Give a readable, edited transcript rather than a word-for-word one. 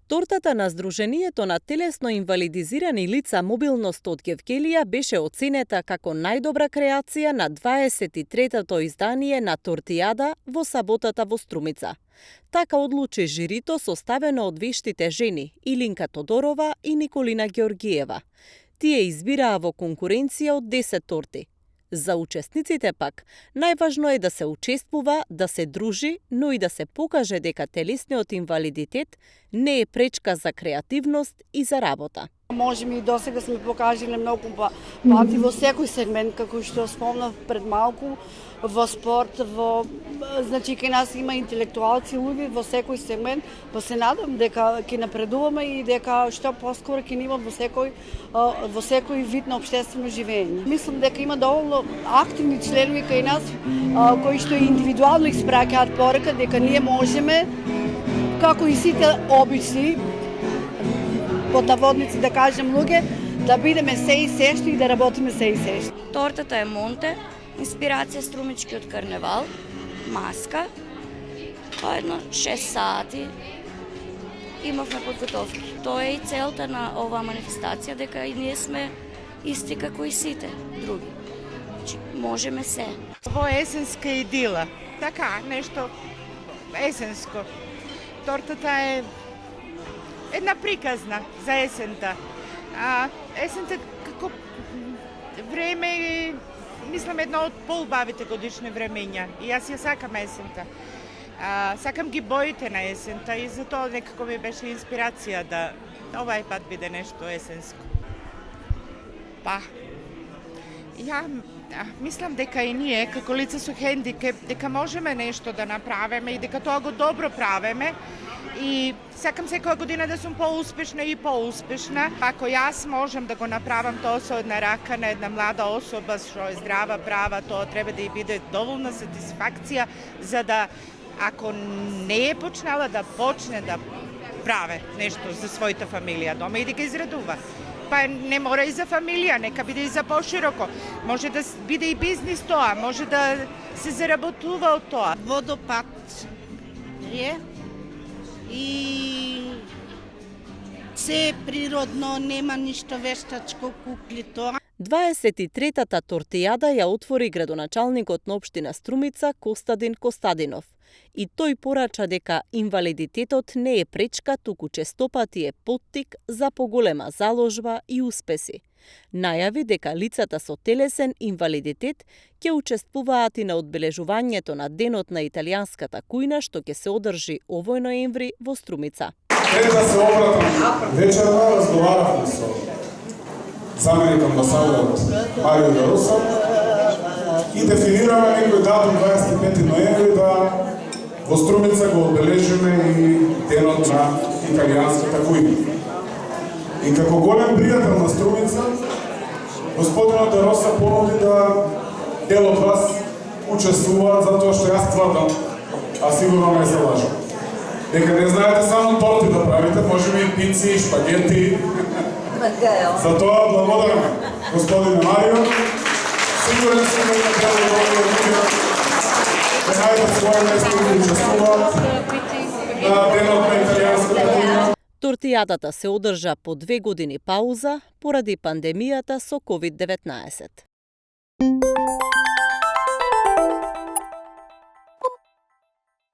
Тортата на Сдруженијето на телесно инвалидизирани лица Мобилност од Кевкелија беше оценета како најдобра креација на 23-тото издание на Тортијада во саботата во Струмица. Така одлучи жирито составено од вештите жени Илинка Тодорова и Николина Георгиева. Тие избираа во конкуренција од 10 торти. За учесниците пак, најважно е да се учествува, да се дружи, но и да се покаже дека телесниот инвалидитет не е пречка за креативност и за работа. Можеме и досега сме покажале многу пати во секој сегмент, како што спомнав пред малку, во спорт, значи кај нас има интелектуалци луѓе во секој сегмент, па се надам дека ќе напредуваме и дека што поскоро ќе има во секој вид на општествено живење. Мислам дека има доволно активни членови кај нас кои што индивидуално испраќаат порака дека ние можеме, како и сите обични под наводници да кажем луѓе, да бидеме се и сешто и да работиме се и сешто. Тортата е Монте, инспирација Струмичкиот карневал, маска, едно 6 сати имавме подготовки. Тоа е и целта на оваа манифестација, дека и ние сме исти како и сите други. Значи, можеме се. Ово е есенска идила, така, нешто есенско. Тортата е една приказна за есента. Есента како време е, мислам, едно од поубавите годишни времења. И јас ја сакам есента. Сакам ги боите на есента и затоа некако ми беше инспирација да овај пат биде нешто есенско. Па, ја мислам дека и ние, како лица со хендикеп, дека можеме нешто да направиме и дека тоа го добро правиме. И сакам секоја година да сум поуспешна и поуспешна. Ако јас можам да го направам тоа со една рака на една млада особа што е здрава, права, тоа треба да ја биде доволна сатисфакција за да, ако не е почнала, да почне да прави нешто за својата фамилија дома и да ги изредува. Па не мора и за фамилија, нека биде и за пошироко. Може да биде и бизнис тоа, може да се заработува од тоа. Водопад е и се е природно, нема ништо вештачко, кукли тоа. 23-тата Тортијада ја отвори градоначалникот на општина Струмица Костадин Костадинов. И тој порача дека инвалидитетот не е пречка, туку честопати е поттик за поголема заложба и успеси. Најави дека лицата со телесен инвалидитет ќе учествуваат и на одбележувањето на Денот на италијанската кујна што ќе се одржи овој ноември во Струмица. Пред да се обратам вечерва, разговаравме со заменик амбасадорот Марио Дарусов и дефинираме некој датум 25 ноември да во Струмица го одбележиме и Денот на италијанската кујна. И како голем пријател на Струмица, господинот Дароса понуди да дел од вас учествуваат затоа што јас тврдам, а сигурно не се лажам. Дека не знаете само торти да правите, можеме и пици, и шпагети. Затоа благодарам господине Марио. Сигурен сум дека дел од овие луѓе да најдат своје место и да учествуваат на Денот на италијанската кујна. Тортијадата се одржа по 2 години пауза поради пандемијата со COVID-19.